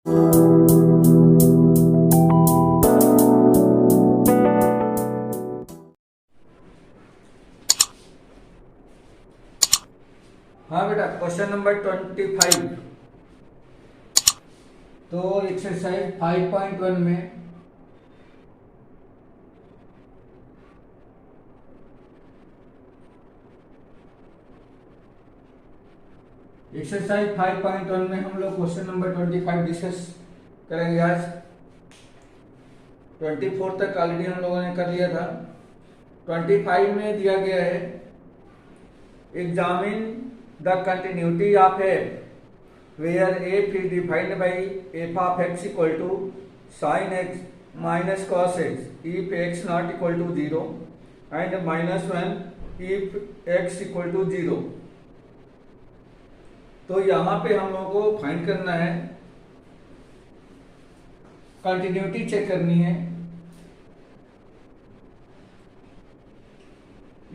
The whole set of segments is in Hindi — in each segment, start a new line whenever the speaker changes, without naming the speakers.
हाँ बेटा, क्वेश्चन नंबर 25। तो एक्सरसाइज 5.1 में हम लोग क्वेश्चन नंबर 25 डिस्कस करेंगे आज। 24 तक ऑलरेडी हम लोगों ने कर लिया था। 25 में दिया गया है, examine the continuity of a where f is defined by f of x equal to sine x minus cos x if x not equal to 0 and -1 if x equal to 0। तो यहां पे हम लोगों को फाइंड करना है, कंटिन्यूटी चेक करनी है।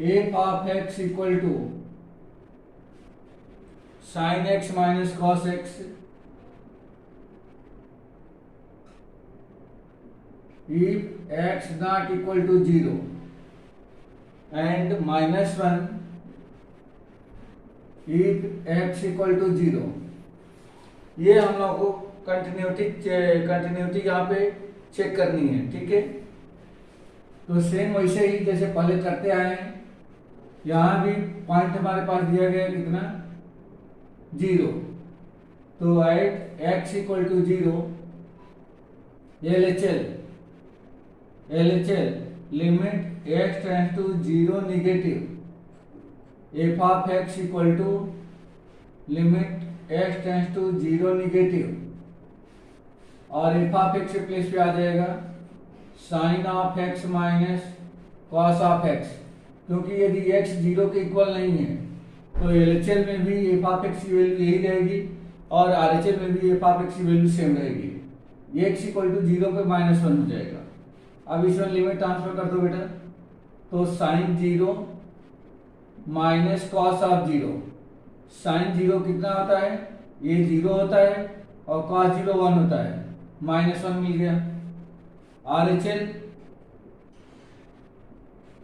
F of x equal to sine x minus cos x if x not equal to 0 and -1 if x equal to 0। ये हम लोग को कंटिन्यूटी यहाँ पे चेक करनी है, ठीक है। तो सेम वैसे ही जैसे पहले करते आए हैं, यहाँ भी पॉइंट हमारे पास दिया गया कितना, 0। तो at x equal to 0 LHL limit x tends to 0 negative f of x equal to limit x tends to 0 negative, और एफ ऑफ एक्स के प्लेस पे आ जाएगा sine of x minus cos of x, क्योंकि यदि एक्स 0 के इक्वल नहीं है तो एलएचएल में भी एफ ऑफ एक्स की वैल्यू यही रहेगी और आरएचएल में भी एफ ऑफ एक्स की वैल्यू सेम रहेगी। एक्स इक्वल टू 0 पे -1 हो जाएगा। अब इसमें लिमिट ट्रांसफर कर दो बेटा, तो sine 0 minus cos of 0। Sine 0 कितना होता है, ये 0 होता है, और कॉस 0 1 होता है, -1 मिल गया। RHL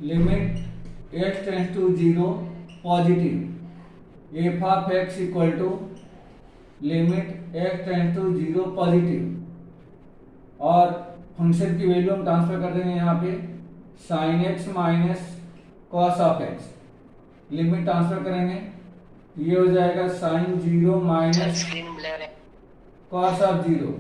limit x tends to 0 positive f of x equal to limit x tends to 0 positive, और फंक्शन की वैल्यू हम ट्रांसफर कर देंगे यहाँ पे sine x minus cos of x. Limit transfer करेंगे, ये हो जाएगा साइन 0 माइनस कॉस ऑफ 0।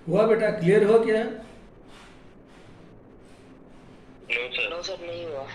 हुआ बेटा? क्लियर हो क्या?
नो सर, नहीं हुआ।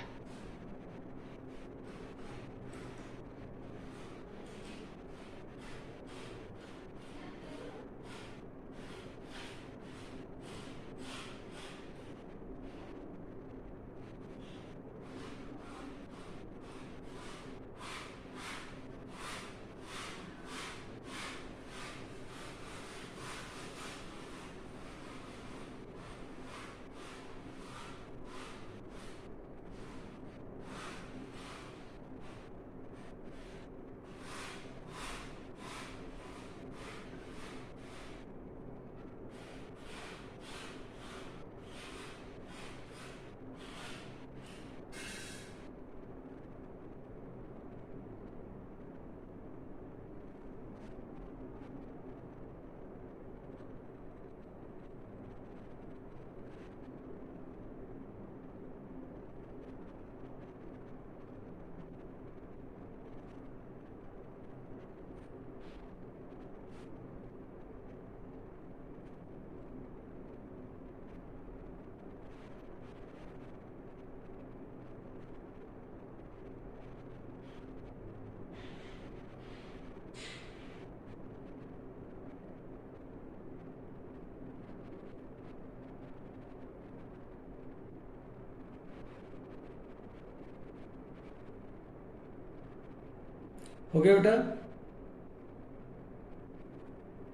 हो गया बेटा?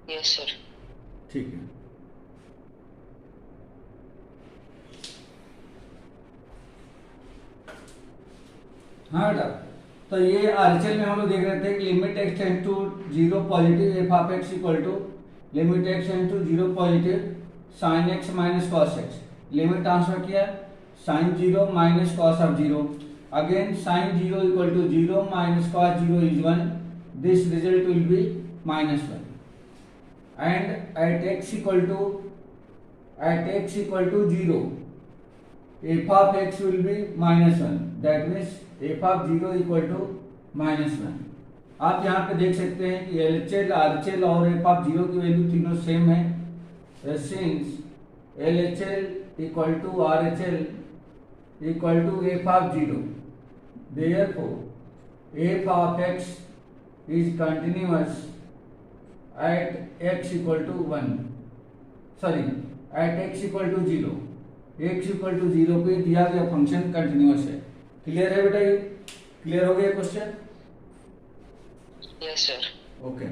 Yes sir.
ठीक है। हाँ बेटा, तो ये आरएचएल में हम लोग देख रहे थे कि limit x tend to zero positive f of x equal to limit x tend to zero positive sine x minus cos x. Limit transfer किया, sine zero minus cos of zero, again sine zero equal to zero minus cos zero is one, this result will be minus one, and at x equal to zero f of x will be minus one, that means f of zero equal to minus one. आप यहाँ पे देख सकते हैं कि LHL, RHL और f of जीरो की वैल्यू तीनों सेम है। Since LHL equal to RHL equal to f of zero, therefore f of x is continuous at x equal to one, sorry at x equal to zero. x equal to zero पे दिया गया फंक्शन कंटिन्यूअस है। क्लियर है बेटा? ये क्लियर हो गया question?
Yes sir.
Okay.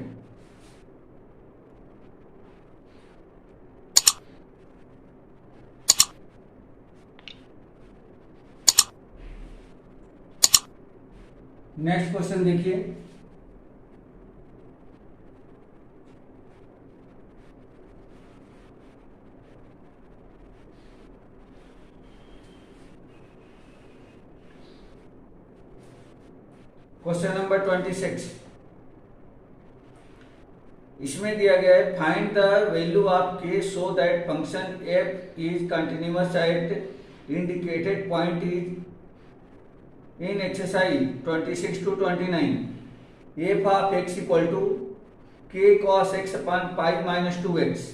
Next question देखिए। क्वेश्चन नंबर 26, इसमें दिया गया है find the value of k so that function f is continuous at indicated point is in exercise 26 to 29, f of x equal to k cos x upon pi minus 2x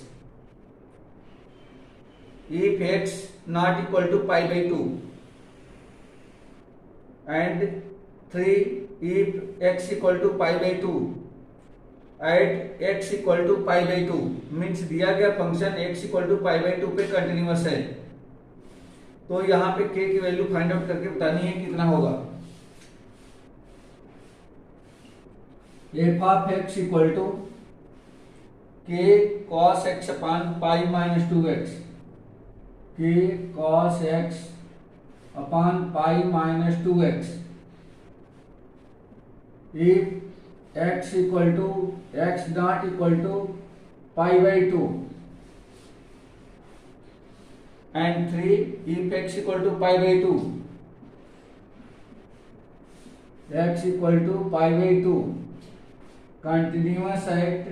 if x not equal to pi by 2 and 3 if x equal to pi by 2 at x equal to pi by 2 means दिया गया function x equal to pi by 2 पे कंटिन्यूअस है। तो यहाँ पे k की वैल्यू फाइंड आउट करके बतानी है कितना होगा। f of x equal to k cos x upon pi minus 2x, k cos x upon pi minus 2x if x equal to x not equal to pi by 2 and 3 if x equal to pi by 2, x equal to pi by 2 continuous at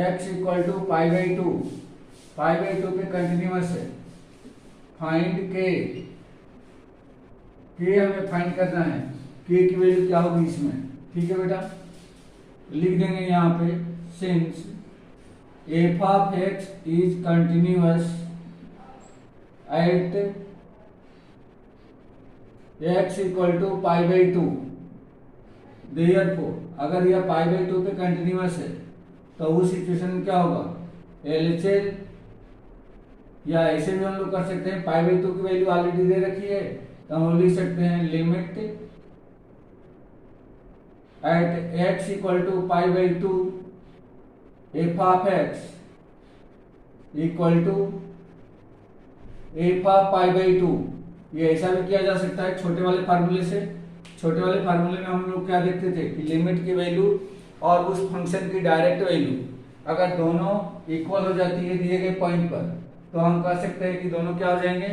x equal to pi by 2, pi by 2 पे कंटिन्यूअस है। फाइंड k, हमें फाइंड करना है। k की वैल्यू क्या होगी इसमें? ठीक है बेटा, लिख देंगे यहाँ पे since f of x is continuous at x equal to pi by two, therefore अगर यह पाई बाई टू पे कंटिन्यूअस है तो उस सिचुएशन में क्या होगा, एलएचएल, या ऐसे भी हम लोग कर सकते हैं, पाई बाई टू की वैल्यू ऑलरेडी दे रखी है तो हम लिख सकते हैं limit at x equal to pi by two f of x equal to f of pi by two. ये ऐसा भी किया जा सकता है छोटे वाले फार्मूले से। छोटे वाले फार्मूले में हम लोग क्या देखते थे कि लिमिट की वैल्यू और उस फंक्शन की डायरेक्ट वैल्यू अगर दोनों इक्वल हो जाती है दिए गए पॉइंट पर तो हम कह सकते हैं कि दोनों क्या हो जाएंगे,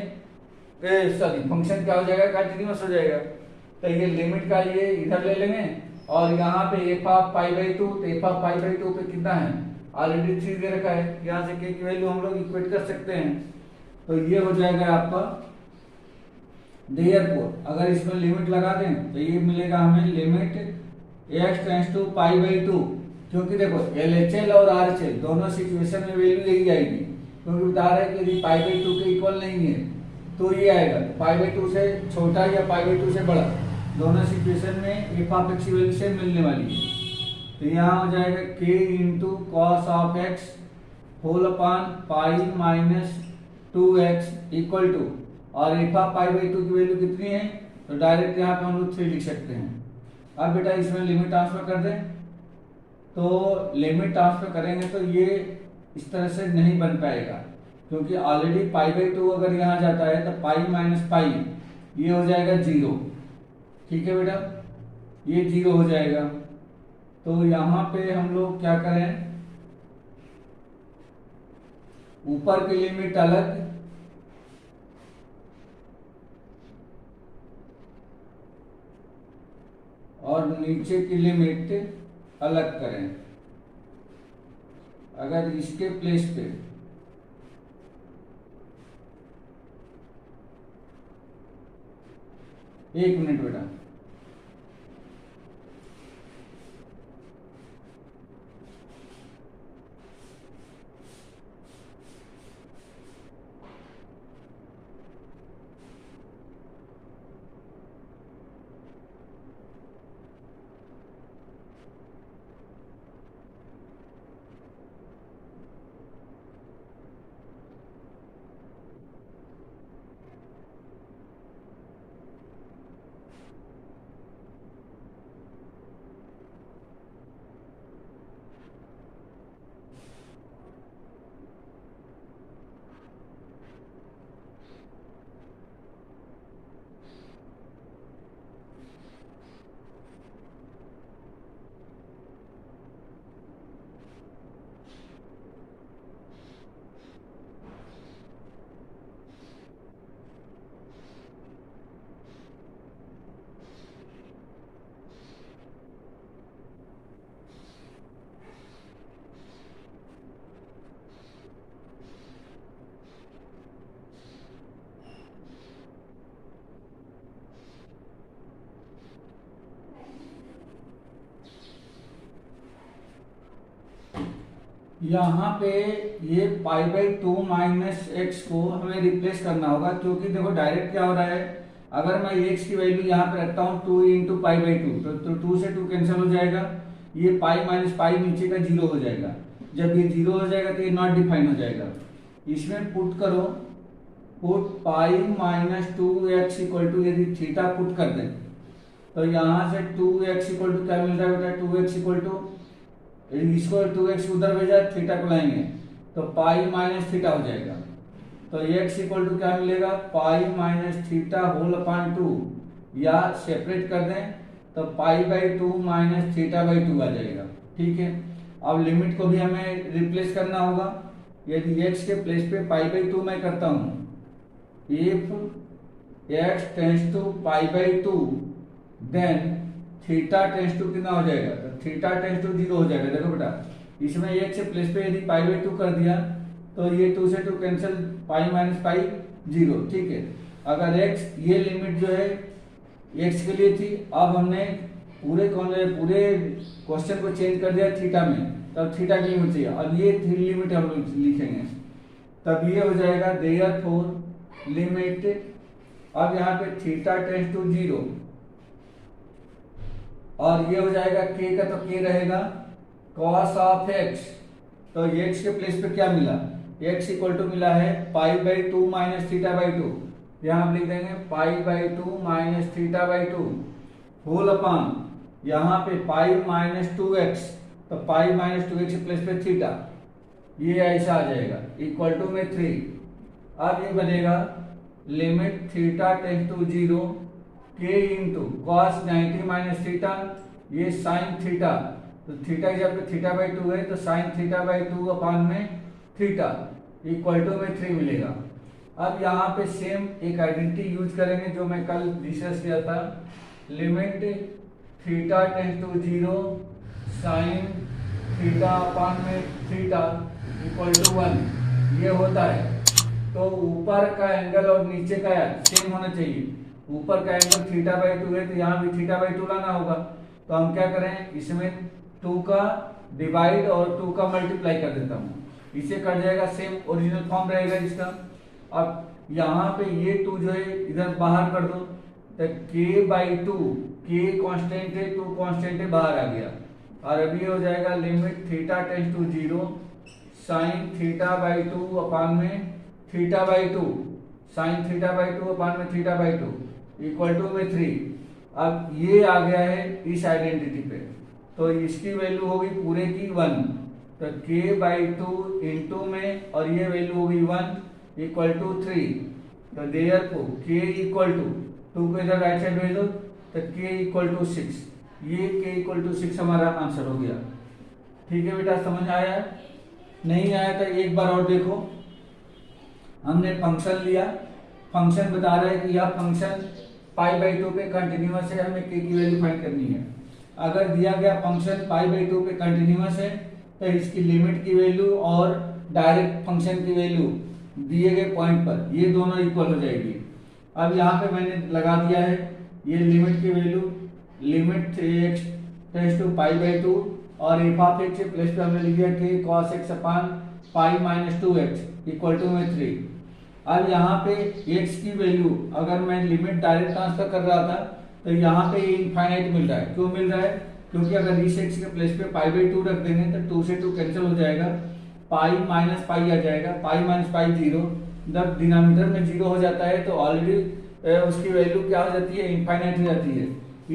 सॉरी फंक्शन क्या हो जाएगा, कंटिन्यूअस हो जाएगा। तो ये लिमिट का ये इधर ले लेंगे और यहाँ पे f of pi by two, तो F of pi by two पे कितना है, ऑलरेडी 3 दे रखा है, यहाँ से के की वैल्यू हम लोग इक्वेट कर सकते हैं। तो ये हो जाएगा आपका देयरफॉर अगर इसमें लिमिट लगा दें तो ये मिलेगा हमें limit x tends to pi by two, क्योंकि देखो एलएचएल और आरएचएल दोनों सिचुएशन में वैल्यू यही आएगी, क्योंकि बता रहा है कि यदि पाई बाई टू के इक्वल नहीं है तो ये आएगा पाई बाई टू से छोटा या पाई बाई टू से बड़ा, दोनों सिचुएशन में एफ ऑफ एक्स की वैल्यू से मिलने वाली है। तो यहाँ हो जाएगा k into cos of x whole upon pi minus 2x equal to, और f of pi by two की वैल्यू कितनी है तो डायरेक्ट यहाँ पे हम लोग 3 लिख सकते हैं। अब बेटा इसमें लिमिट ट्रांसफर कर दें, तो लिमिट ट्रांसफर करेंगे तो ये इस तरह से नहीं बन पाएगा, क्योंकि ऑलरेडी पाई बाई टू अगर यहाँ जाता है तो पाई माइनस पाई ये हो जाएगा 0, ठीक है बेटा, ये 0 हो जाएगा। तो यहाँ पे हम लोग क्या करें, ऊपर की लिमिट अलग और नीचे की लिमिट अलग करें। अगर इसके प्लेस पे एक मिनट बेटा, यहाँ पे ये पाई बाई टू माइनस एक्स को हमें रिप्लेस करना होगा, क्योंकि देखो डायरेक्ट क्या हो रहा है, अगर मैं एक्स की वैल्यू यहाँ पे रखता हूँ 2 इंटू पाई बाई टू तो 2 से 2 कैंसिल हो जाएगा, ये पाई माइनस पाई नीचे का 0 हो जाएगा। जब ये 0 हो जाएगा तो ये नॉट डिफाइन हो जाएगा। इसमें पुट करो, put pi minus 2x equal to, यदि थीटा पुट कर दें तो यहाँ से 2x इक्वल टू क्या मिल रहा है बेटा, 2x इक्वल टू, इसको 2x उधर भेजा थीटा को लाएंगे तो पाई माइनस थीटा हो जाएगा। तो x इक्वल टू क्या मिलेगा, pi minus theta whole upon 2, या सेपरेट कर दें तो pi by 2 minus theta by 2 आ जाएगा, ठीक है। अब लिमिट को भी हमें रिप्लेस करना होगा। यदि x के प्लेस पे पाई बाई 2 मैं करता हूँ, if x tends to pi by 2 then theta tends to कितना हो जाएगा, तो थीटा टेंड्स टू 0 हो जाएगा। देखो बेटा इसमें एक से प्लेस पे यदि पाई बाई 2 कर दिया तो ये 2 से 2 कैंसिल, पाई माइनस पाई 0, ठीक है। अगर x ये लिमिट जो है x के लिए थी, अब हमने पूरे क्वेश्चन को चेंज कर दिया थीटा में, तब थीटा की लिमिट चाहिए। अब ये थी लिमिट हम लोग लिखेंगे, तब ये हो जाएगा देयरफॉर लिमिट, अब यहाँ पे थीटा टेंड्स टू 0 और ये हो जाएगा k का, तो k रहेगा cos ऑफ x, तो x के प्लेस पे क्या मिला, x इक्वल टू मिला है pi by 2 minus theta by 2, यहाँ हम लिख देंगे pi by 2 minus theta by 2 whole upon यहाँ पे पाई माइनस 2x, तो पाई माइनस 2x के प्लेस पे थीटा, ये ऐसा आ जाएगा इक्वल टू में 3। अब ये बनेगा limit theta tends to 0 k into cos 90 minus theta, ये साइन थीटा, तो थीटा की जगह पे थीटा बाई 2 है, तो साइन थीटा बाई 2 अपॉन में थीटा इक्वल टू में 3 मिलेगा। अब यहाँ पे सेम एक आइडेंटिटी यूज करेंगे जो मैं कल डिस्कस किया था, limit theta tends to 0 sine theta upon में थीटा इक्वल टू 1, ये होता है। तो ऊपर का एंगल और नीचे का सेम होना चाहिए, ऊपर का एंगल थीटा बाई 2 है, तो यहाँ भी थीटा बाई 2 लाना होगा। तो हम क्या करें, इसमें 2 का डिवाइड और 2 का मल्टीप्लाई कर देता हूँ, इसे कट जाएगा, सेम ओरिजिनल फॉर्म रहेगा इसका। अब यहाँ पे ये 2 जो है इधर बाहर कर दो, तो k बाई 2, k कांस्टेंट है 2 कांस्टेंट है, बाहर आ गया। और अभी हो जाएगा limit theta tends to 0 sine theta by 2 upon में theta by 2, sine theta by 2 upon में थीटा बाई 2 इक्वल टू में 3। अब ये आ गया है इस आइडेंटिटी पे, तो इसकी वैल्यू होगी पूरे की 1, तो k बाई 2 इंटू में और ये वैल्यू होगी 1 इक्वल टू 3, तो देयरफॉर k इक्वल टू 2 को इधर राइट साइड भेज दो, तो k इक्वल टू 6, ये k इक्वल टू 6 हमारा आंसर हो गया। ठीक है बेटा, समझ आया? नहीं आया तो एक बार और देखो, हमने फंक्शन लिया, फंक्शन बता रहा है कि यह फंक्शन पाई बाई 2 पे कंटिन्यूअस है, हमें k की वैल्यू फाइंड करनी है। अगर दिया गया फंक्शन पाई बाई 2 पे कंटिन्यूअस है, तो इसकी लिमिट की वैल्यू और डायरेक्ट फंक्शन की वैल्यू दिए गए पॉइंट पर ये दोनों इक्वल हो जाएगी। अब यहाँ पे मैंने लगा दिया है ये लिमिट की value, limit 3x tends to pi by 2 और एफ ऑफ एक्स के प्लेस पे हमने लिख दिया कि cos x upon pi minus 2x equal to में 3। अब यहाँ पे x की वैल्यू अगर मैं लिमिट डायरेक्ट ट्रांसफर कर रहा था, तो यहाँ पे इनफाइनाइट मिल रहा है। क्यों मिल रहा है? क्योंकि अगर इस x के प्लेस पे पाई बाई 2 रख देंगे तो 2 से 2 कैंसिल हो जाएगा, पाई माइनस पाई आ जाएगा, पाई माइनस पाई 0, जब डिनोमिनेटर में 0 हो जाता है तो ऑलरेडी उसकी वैल्यू क्या हो जाती है, इनफाइनाइट हो जाती है।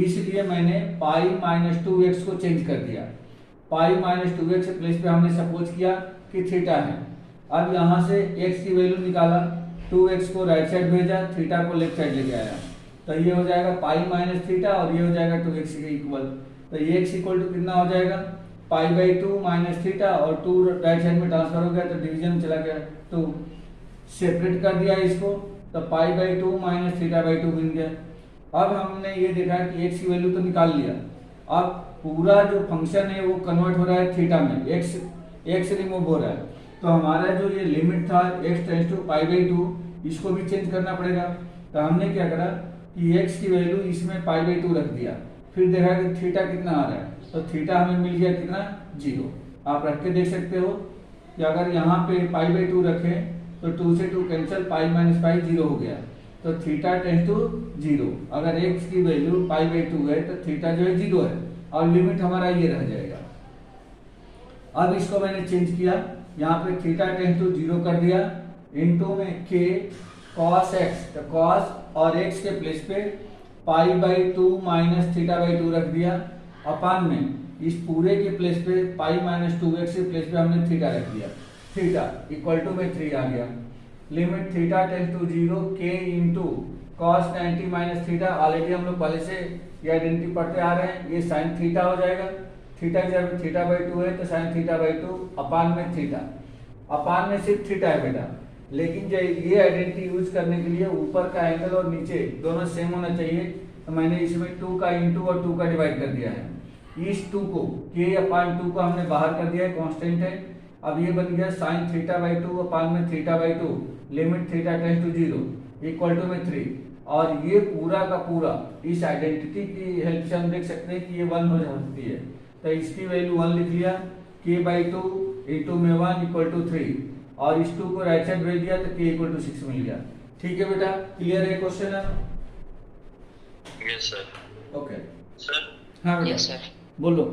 इसलिए मैंने पाई माइनस 2x को चेंज कर दिया, पाई माइनस 2x के प्लेस पे हमने सपोज किया कि थीटा है। अब यहाँ से x की वैल्यू निकाला, 2x को राइट साइड भेजा, थीटा को लेफ्ट साइड लेके आया, तो ये हो जाएगा पाई माइनस थीटा और ये हो जाएगा 2x के इक्वल। तो ये x इक्वल टू कितना हो जाएगा, पाई बाई 2 माइनस थीटा और 2 राइट साइड में ट्रांसफर हो गया तो डिवीजन में चला गया, तो सेपरेट कर दिया इसको, तो pi by 2 minus theta by 2 बन गया। अब हमने ये देखा कि x की वैल्यू तो निकाल लिया, अब पूरा जो फंक्शन है वो कन्वर्ट हो रहा है थीटा में, x रिमूव हो रहा है, तो हमारा जो ये लिमिट था x tends to pi by 2 इसको भी चेंज करना पड़ेगा। तो हमने क्या करा कि x की वैल्यू इसमें पाई बाई 2 रख दिया, फिर देखा कि थीटा कितना आ रहा है, तो थीटा हमें मिल गया कितना, 0। आप रख के देख सकते हो कि अगर यहाँ पे पाई बाई 2 रखें तो 2 से 2 कैंसिल, पाई माइनस पाई 0 हो गया, तो थीटा टेंड्स टू 0। अगर x की वैल्यू पाई बाई 2 है तो थीटा जो है 0 है और लिमिट हमारा ये रह जाएगा। अब इसको मैंने चेंज किया, यहाँ पे थीटा टेंड्स टू 0 कर दिया, इनटू में k cos x, तो cos और x के प्लेस पे पाई बाई 2 माइनस थीटा बाई 2 रख दिया, अपान में इस पूरे के प्लेस पे पाई माइनस 2x के प्लेस पे हमने थीटा रख दिया, थीटा इक्वल टू में 3 आ गया। Limit theta tends to 0 k into cos 90 minus theta, already हम लोग पहले से ये आइडेंटिटी पढ़ते आ रहे हैं, ये साइन थीटा हो जाएगा, थीटा की जगह थीटा बाई 2 है तो साइन थीटा बाई 2 अपान में थीटा, अपान में सिर्फ थीटा है बेटा, लेकिन जो ये आइडेंटिटी यूज करने के लिए ऊपर का एंगल और नीचे दोनों सेम होना चाहिए, तो मैंने इसमें 2 का इंटू और 2 का डिवाइड कर दिया है। इस 2 को k अपान 2 को हमने बाहर कर दिया है, कांस्टेंट है। अब ये बन गया साइन थीटा बाई 2 अपान में theta by 2, limit theta tends to 0 equal to में 3। और ये पूरा का पूरा इस आइडेंटिटी की हेल्प से हम देख सकते हैं कि ये 1 हो जाती है। तो इसकी वैल्यू 1 लिख लिया, k/2 इंटू में 1 इक्वल टू 3, और इस 2 को राइट साइड भेज दिया तो k इक्वल टू 6 मिल गया। ठीक है बेटा, क्लियर है क्वेश्चन है?
Yes sir.
Okay
sir.
हाँ बेटा
यस सर।
बोलो।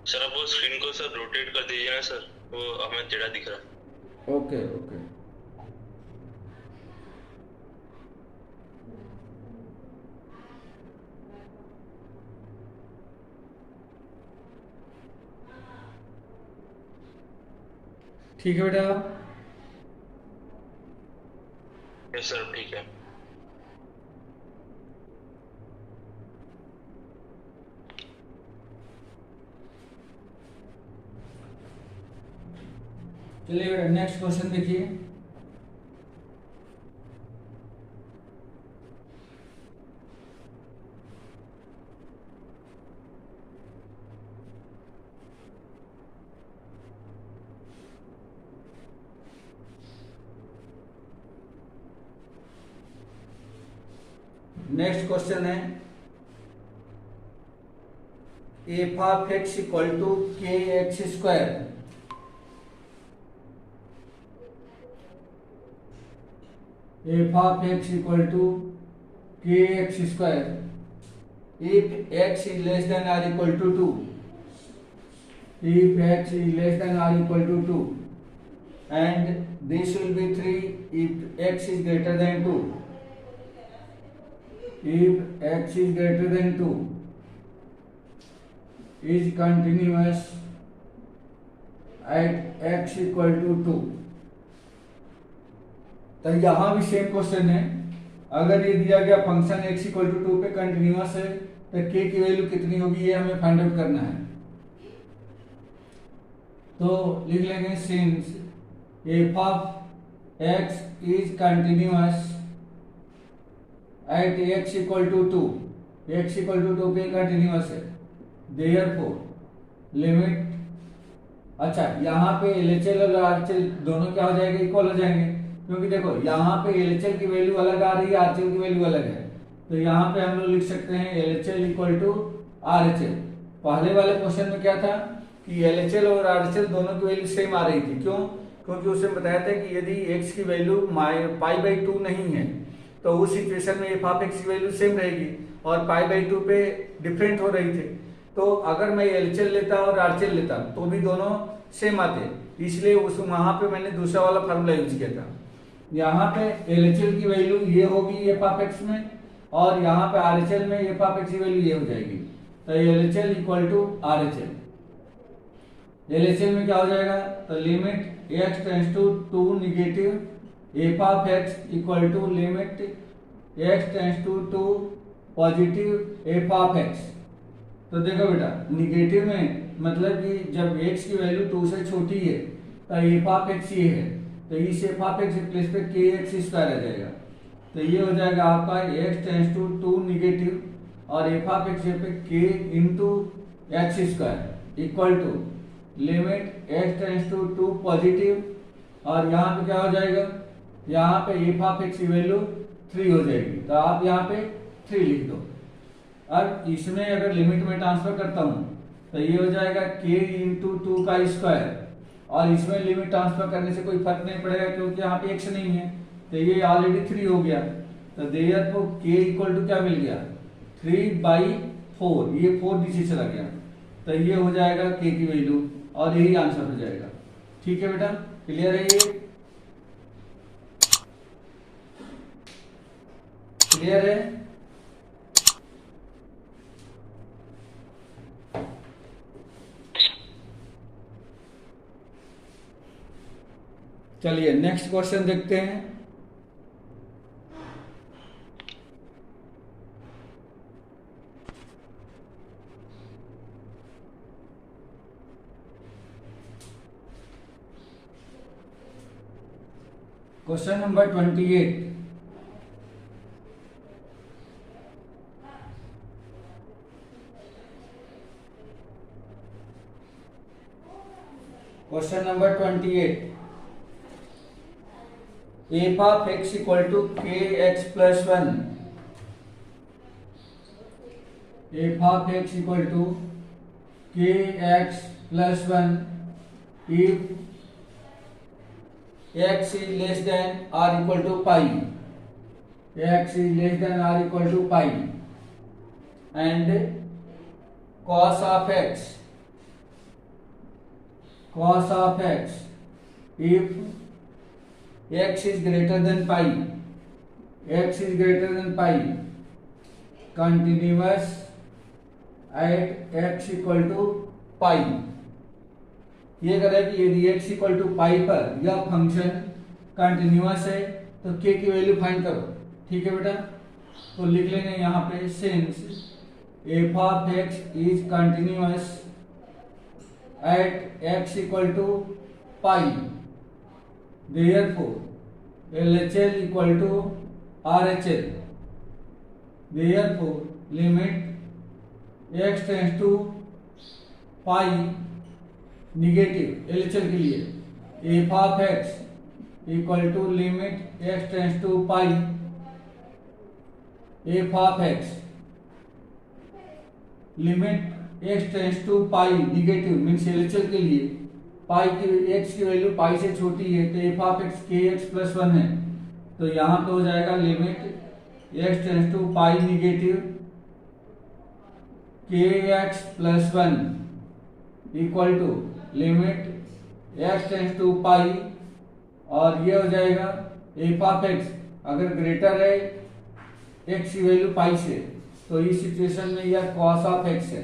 सर आप वो स्क्रीन को सर रोटेट कर दीजिए ना सर, वो हमें टेढ़ा दिख रहा है।
ओके ओके ठीक है बेटा।
यस सर ठीक है।
चलिए बेटा नेक्स्ट क्वेश्चन देखिए। नेक्स्ट क्वेश्चन है f of x equal to k x square. F of x equal to k x square if x is less than or equal to 2, if x is less than or equal to 2 and this will be 3 if x is greater than 2. If x is greater than 2 is continuous at x equal to 2. तो यहां भी सेम क्वेश्चन है, अगर ये दिया गया फंक्शन x इक्वल टू 2 पे कंटिन्यूअस है तो k की वैल्यू कितनी होगी ये हमें फाइंड आउट करना है। तो लिख लेंगे since f of x is continuous at x equal to 2, x equal to 2 पे कंटिन्यूअस है, देयरफॉर लिमिट। अच्छा यहाँ पे एलएचएल और आरएचएल दोनों क्या हो जाएंगे, इक्वल हो जाएंगे, क्योंकि देखो यहाँ पे एलएचएल की वैल्यू अलग आ रही है, आरएचएल की वैल्यू अलग है। तो यहाँ पे हम लोग लिख सकते हैं एलएचएल इक्वल टू आरएचएल। पहले वाले क्वेश्चन में क्या था कि एलएचएल और आरएचएल दोनों की वैल्यू सेम आ रही थी। क्यों? क्योंकि उसने बताया था कि यदि x की वैल्यू π/2 नहीं है तो उस सिचुएशन में एफ ऑफ एक्स की वैल्यू सेम रहेगी, और π/2 पे डिफरेंट हो रही थी। तो अगर मैं एलएचएल लेता और आरएचएल लेता तो भी दोनों सेम आते, इसलिए उस वहां पे मैंने दूसरा वाला फार्मूला यूज किया था। यहाँ पे एलएचएल की वैल्यू ये होगी एफ ऑफ एक्स में, और यहाँ पे आरएचएल में एफ ऑफ एक्स की वैल्यू ये हो जाएगी। तो LHL equal to RHL. LHL में क्या हो जाएगा, तो limit x tends to 2 negative f of x equal to limit x tends to 2 positive f of x. तो देखो बेटा निगेटिव में मतलब कि जब x की वैल्यू 2 से छोटी है तो एफ ऑफ एक्स ये है, तो इस एफ ऑफ एक्स के प्लेस पे के एक्स स्क्वायर आ जाएगा। तो ये हो जाएगा आपका x टेंड्स टू 2 निगेटिव और एफ ऑफ एक्स पे k into x square equal to limit x tends to 2 positive, और यहाँ पे क्या हो जाएगा, यहाँ पे एफ ऑफ एक्स की वैल्यू 3 हो जाएगी। तो आप यहाँ पे 3 लिख दो। अब इसमें अगर लिमिट में ट्रांसफर करता हूँ तो ये हो जाएगा k इंटू 2 का स्क्वायर, और इसमें लिमिट ट्रांसफर करने से कोई फर्क नहीं पड़ेगा क्योंकि यहाँ पे x नहीं है, तो ये ऑलरेडी 3 हो गया। तो देयरफॉर k इक्वल टू क्या मिल गया, 3/4, ये 4 नीचे चला गया, तो ये हो जाएगा k की वैल्यू, और यही आंसर हो जाएगा। ठीक है बेटा, क्लियर है? ये क्लियर है? चलिए नेक्स्ट क्वेश्चन देखते हैं। Question number 28। Question number 28, f of x equal to k x plus 1 f of x equal to k x plus one if x is less than or equal to pi, x is less than or equal to pi, and cos of x if x is greater than pi, continuous at x equal to pi। ये कह रहा है कि यदि x इक्वल टू पाई पर यह फंक्शन कंटिन्यूअस है तो k की वैल्यू फाइंड करो। ठीक है बेटा, तो लिख लेंगे यहाँ पे since f of x is continuous at x equal to pi, therefore LHL equal to RHL, therefore limit x tends to pi negative LHL के लिए f of x equal to limit x tends to pi, f of x limit x tends to pi negative means LHL के लिए पाई की एक्स की वैल्यू पाई से छोटी है तो एफ ऑफ एक्स के एक्स प्लस वन है, तो यहाँ पे हो जाएगा limit x tends to pi negative के x plus one equal to limit x tends to pi, और ये हो जाएगा एफ ऑफ एक्स अगर ग्रेटर है एक्स की वैल्यू पाई से तो इस सिचुएशन में यह कॉस ऑफ एक्स है,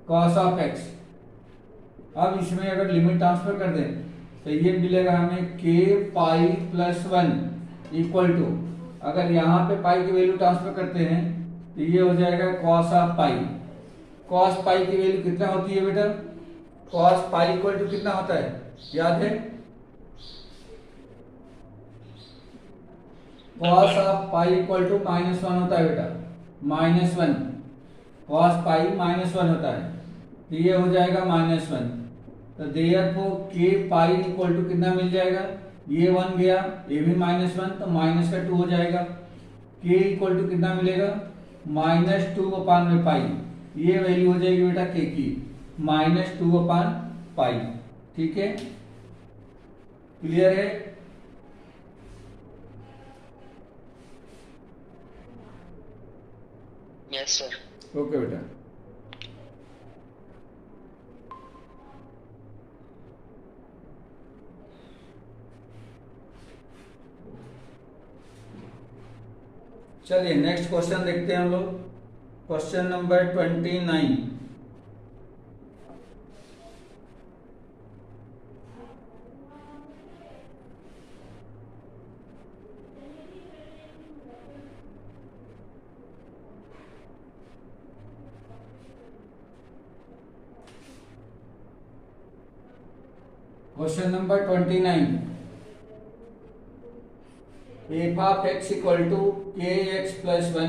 कॉस ऑफ एक्स। अब इसमें अगर लिमिट ट्रांसफर कर दें तो ये मिलेगा हमें k pi plus one equal to, अगर यहाँ पे पाई की वैल्यू ट्रांसफर करते हैं तो ये हो जाएगा cos of pi. Cos pi की वैल्यू कितना होती है बेटा, कॉस पाई इक्वल टू कितना होता है याद है, cos of pi equal to minus one होता है बेटा, minus one, cos pi minus one होता है तो ये हो जाएगा माइनस वन, तो देयरफॉर के पाई इक्वल टू कितना मिल जाएगा, ये वन गया ये भी माइनस वन तो माइनस का टू हो जाएगा, के इक्वल टू कितना मिलेगा माइनस टू अपान में पाई, ये वैल्यू हो जाएगी बेटा के की माइनस टू अपान पाई। ठीक है, क्लियर है।
Yes sir.
ओके बेटा, चलिए नेक्स्ट क्वेश्चन देखते हैं हम लोग। Question number 29। Question number 29, f of x equal to k x plus one,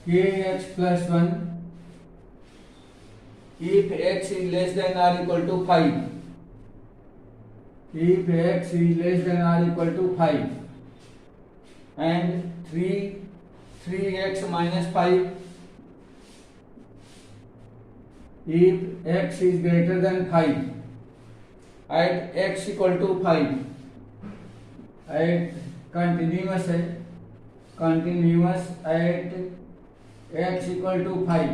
k x plus one if x is less than or equal to five, if x is less than or equal to five and three x minus five if x is greater than 5 at x equal to 5 at continuous है, continuous at x equal to 5,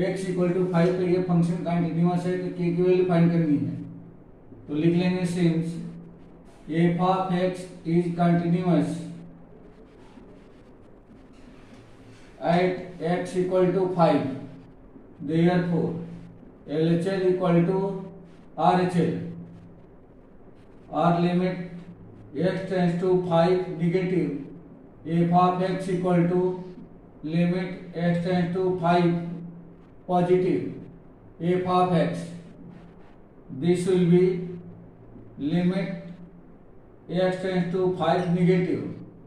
x equal to 5 पे ये फंक्शन कंटिन्यूअस है तो k की वैल्यू फाइंड करनी है, तो लिख लेंगे since f of x is continuous at x equal to 5, therefore LHL equal to RHL, or limit x tends to 5 negative f of x equal to limit x tends to 5 positive f of x, this will be limit x tends to 5 negative,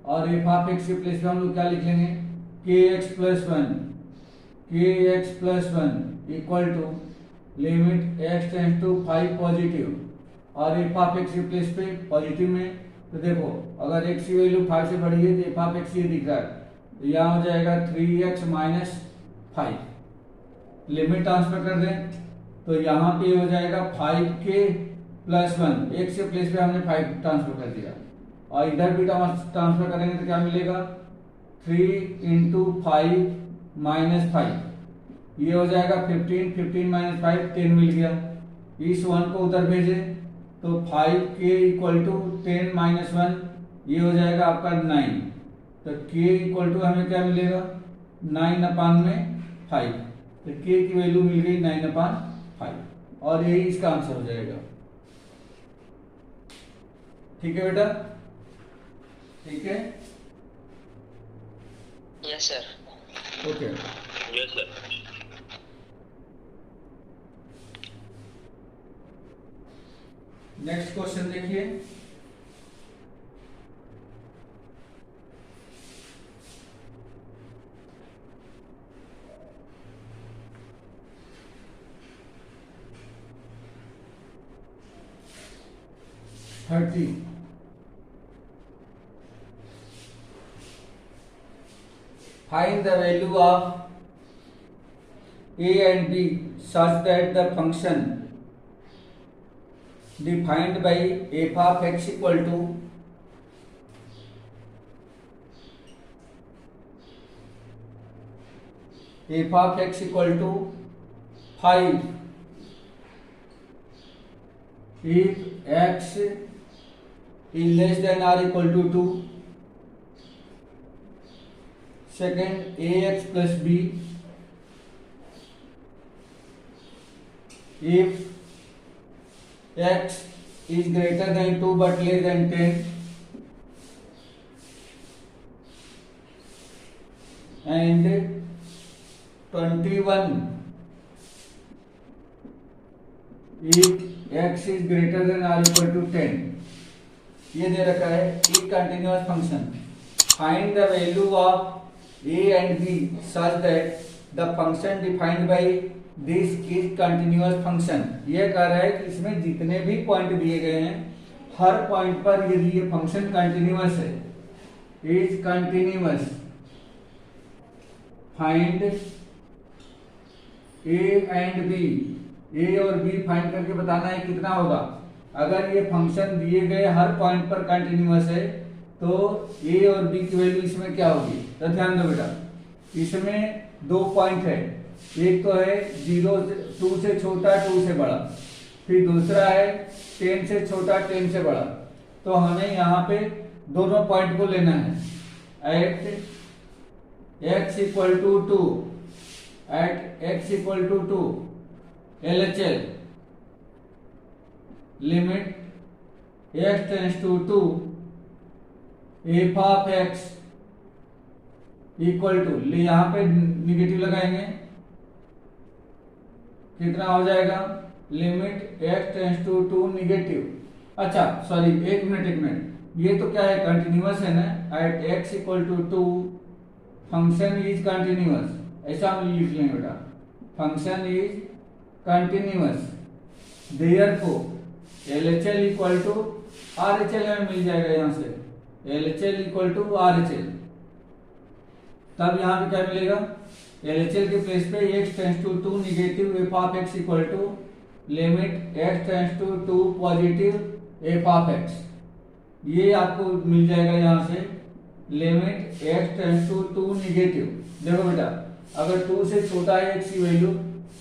और f of x के प्लेस में हम लोग क्या लिख लेंगे kx plus 1, kx plus 1 equal to limit x tends to 5 positive, और एफ ऑफ एक्स रिप्लेस पे पॉजिटिव में, तो देखो अगर x की वैल्यू 5 से बड़ी है तो एफ ऑफ एक्स ये दिख रहा है यहाँ हो जाएगा 3x माइनस 5। लिमिट ट्रांसफर कर दें तो यहाँ पे हो जाएगा 5k प्लस 1, एक से प्लेस पे हमने 5 ट्रांसफर कर दिया, और इधर भी ट्रांसफर करेंगे तो क्या मिलेगा 3 इंटू 5 माइनस 5, ये हो जाएगा 15, 15 माइनस 5 10 मिल गया। इस 1 को उधर भेजे तो 5k इक्वल टू 10 माइनस 1, ये हो जाएगा आपका 9। तो k इक्वल टू हमें क्या मिलेगा 9/5, तो k की वैल्यू मिल गई 9/5, और यही इसका आंसर हो जाएगा। ठीक है बेटा, ठीक है,
yes sir.
Okay.
Yes sir.
Next question देखिए। Thirty, find the value of a and b such that the function defined by f of x equal to f of x equal to 5 if x is less than or equal to 2. Second, ax plus b if x is greater than 2 but less than 10, and 21 if x is greater than or equal to 10। ये दे रखा है एक continuous function. Find the value of a and b such that the function defined by this is continuous function। यह कह रहा है कि इसमें जितने भी पॉइंट दिए गए हैं हर पॉइंट पर यदि ये फंक्शन कंटिन्यूअस है, is continuous, find a and b, a और b फाइंड करके बताना है कितना होगा। अगर ये फंक्शन दिए गए हर पॉइंट पर कंटिन्यूअस है तो a और b की वैल्यू इसमें क्या होगी। तो ध्यान दो बेटा, इसमें दो पॉइंट है, एक तो है 2 से छोटा 2 से बड़ा, फिर दूसरा है 10 से छोटा 10 से बड़ा। तो हमें यहाँ पे दोनों पॉइंट को लेना है। At x equal to 2, at x equal to 2 LHL limit x tends to 2 f of x equal to, यहाँ पे निगेटिव लगाएंगे, कितना हो जाएगा limit x tends to 2 negative. अच्छा सॉरी, एक मिनट, ये तो क्या है कंटिन्यूअस है ना। एट x equal to 2 function is continuous, ऐसा हम लिख लेंगे बेटा, function is continuous, therefore LHL equal to RHL हमें मिल जाएगा यहाँ से, LHL इक्वल टू RHL। तब यहाँ पे क्या मिलेगा, LHL के प्लेस पे x tends to 2 negative f of x equal to limit x tends to 2 positive f of x। ये आपको मिल जाएगा यहाँ से limit x tends to 2 negative. देखो बेटा, अगर 2 से छोटा है x की वैल्यू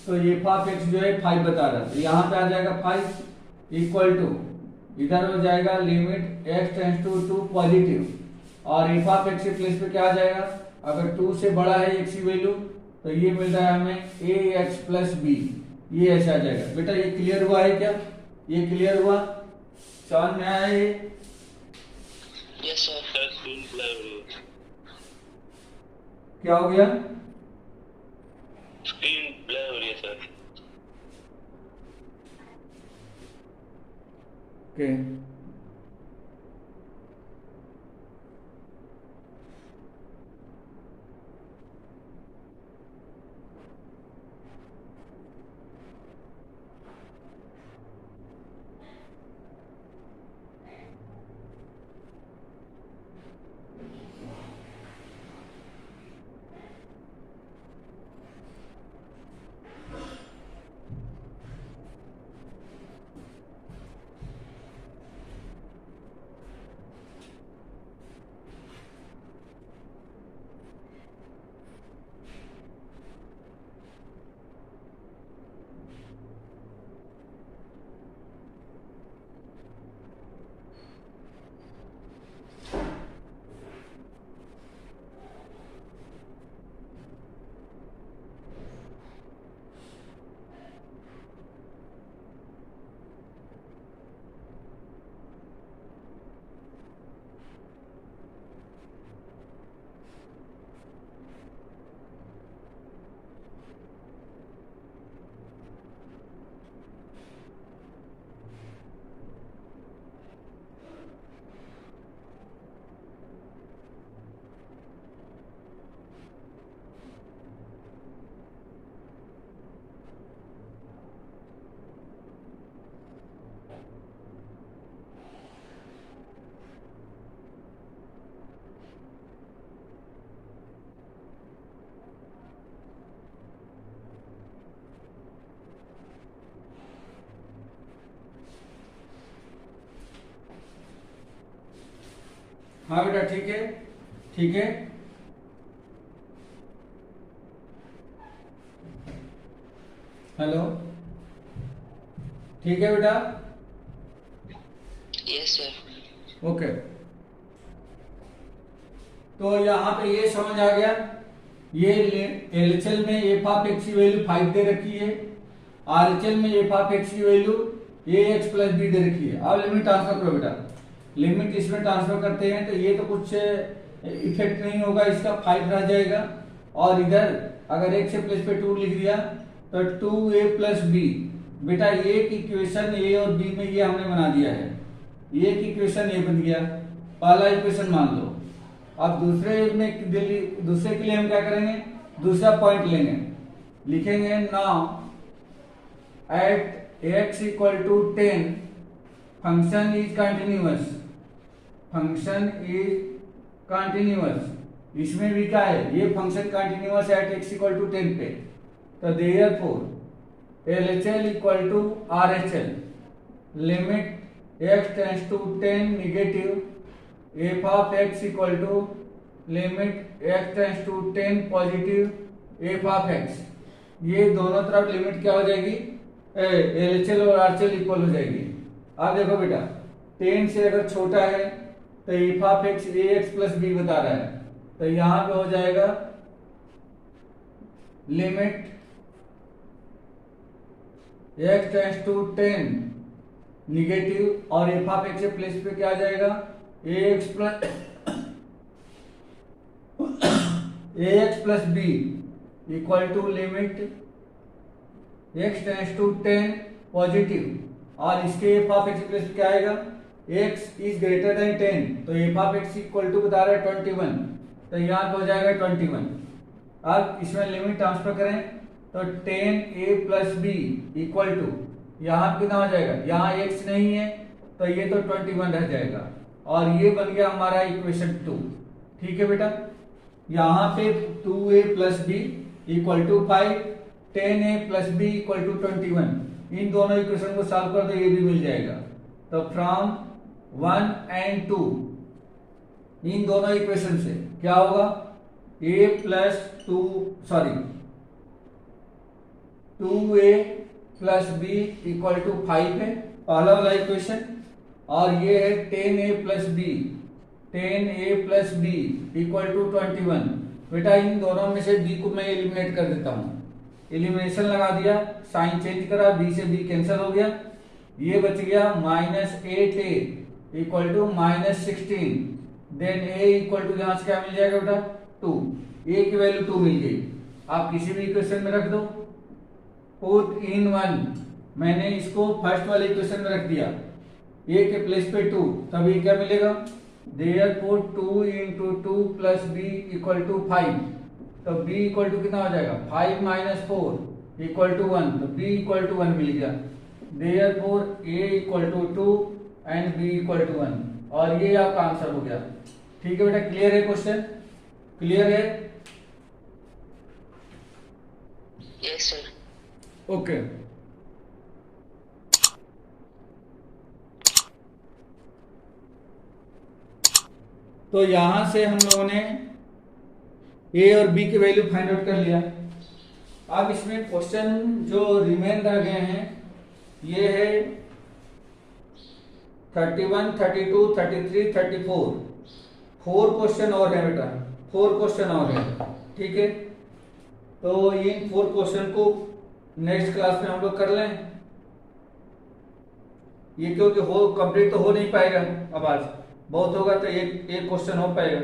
तो f ऑफ x जो है 5 बता रहा है, तो यहाँ पे आ जाएगा 5 इक्वल टू, इधर हो जाएगा limit x tends to 2 positive, और f ऑफ x के प्लेस पे क्या आ जाएगा, अगर 2 से बड़ा है x की वैल्यू तो ये मिल रहा है हमें ax प्लस b, ये ऐसा आ जाएगा। बेटा ये क्लियर हुआ है क्या, ये क्लियर हुआ, समझ में आया ये।
Yes sir.
क्या हो गया,
स्क्रीन ब्लर हो रही है सर।
ओके हाँ बेटा ठीक है, ठीक है। हेलो, ठीक है बेटा,
यस सर।
ओके। तो यहाँ पे ये समझ आ गया, ये एलएचएल में एफ ऑफ एक्स की वैल्यू 5 दे रखी है, आरएचएल में एफ ऑफ एक्स की वैल्यू ए एक्स प्लस बी दे रखी है। अब लिमिट ट्रांसफर करो बेटा, लिमिट इसमें ट्रांसफर करते हैं तो ये तो कुछ इफेक्ट नहीं होगा, इसका 5 रह जाएगा, और इधर अगर एक्स के प्लेस पे 2 लिख दिया तो 2a प्लस बी। बेटा एक इक्वेशन ए और बी में ये हमने बना दिया है, एक इक्वेशन ए बन गया, पहला इक्वेशन मान लो। अब दूसरे के लिए हम क्या करेंगे, दूसरा पॉइंट लेंगे, लिखेंगे now at x equal to 10 function is continuous, function is continuous. इसमें भी क्या है, ये function continuous at x equal to 10 पे, तो therefore LHL equal to RHL limit x tends to 10 negative f of x equal to limit x tends to 10 positive f of x। ये दोनों तरफ लिमिट क्या हो जाएगी, LHL और RHL इक्वल हो जाएगी। अब देखो बेटा 10 से अगर छोटा है तो F of x ax plus b बता रहा है, तो यहां पे हो जाएगा limit x tends to 10 negative और एफ ऑफ x के प्लेस पे क्या आ जाएगा, ax plus B equal to limit x tends to 10 positive, और इसके एफ ऑफ x प्लस क्या आएगा, x इज ग्रेटर देन 10, तो F of x equal to बता रहा है 21, तो यहाँ पे हो जाएगा 21। अब इसमें लिमिट ट्रांसफर करें तो 10a plus B equal to, यहाँ कितना हो जाएगा, यहाँ x नहीं है तो ये तो 21 रह जाएगा, और ये बन गया हमारा इक्वेशन 2। ठीक है बेटा, यहाँ पे 2a plus B equal to 5, 10a plus B equal to 21, इन दोनों इक्वेशन को सॉल्व कर दो, ये भी मिल जाएगा। तो फ्रॉम 1 एंड 2 इन दोनों इक्वेशन से क्या होगा, a plus 2a plus B equal to 5 है पहला वाला इक्वेशन, और ये है 10a plus B, 10a plus B equal to 21। बेटा इन दोनों में से b को मैं एलिमिनेट कर देता हूं, एलिमिनेशन लगा दिया, साइन चेंज करा, b से b कैंसिल हो गया, ये बच गया -8a equal to -16, then a equal to यहां से क्या मिल जाएगा बेटा 2, a की वैल्यू 2 मिल गई। आप किसी भी इक्वेशन में रख दो, पुट इन 1, मैंने इसको फर्स्ट वाले इक्वेशन में रख दिया, a के प्लेस पे 2, तभी क्या मिलेगा, therefore 2 into 2 plus b equal to 5, तो b इक्वल टू कितना हो जाएगा, 5 माइनस 4 इक्वल टू 1, तो b इक्वल टू 1 मिल गया, therefore a equal to 2 and b equal to 1, और ये आपका आंसर हो गया। ठीक है बेटा, क्लियर है क्वेश्चन, क्लियर है,
यस सर।
ओके। तो यहां से हम लोगों ने a और b की वैल्यू फाइंड आउट कर लिया। अब इसमें क्वेश्चन जो रिमेन रह गए हैं ये है 31, 32, 33, 34, 4 क्वेश्चन और है बेटा, 4 क्वेश्चन और है। ठीक है, तो इन 4 क्वेश्चन को नेक्स्ट क्लास में हम लोग कर लें, ये क्योंकि हो कंप्लीट तो हो नहीं पाएगा, अब आज बहुत होगा तो एक क्वेश्चन हो पाएगा,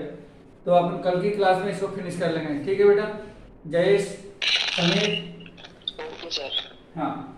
तो अपन कल की क्लास में इसको फिनिश कर लेंगे। ठीक है बेटा, जयेश, समीर,
ओके सर।
हाँ।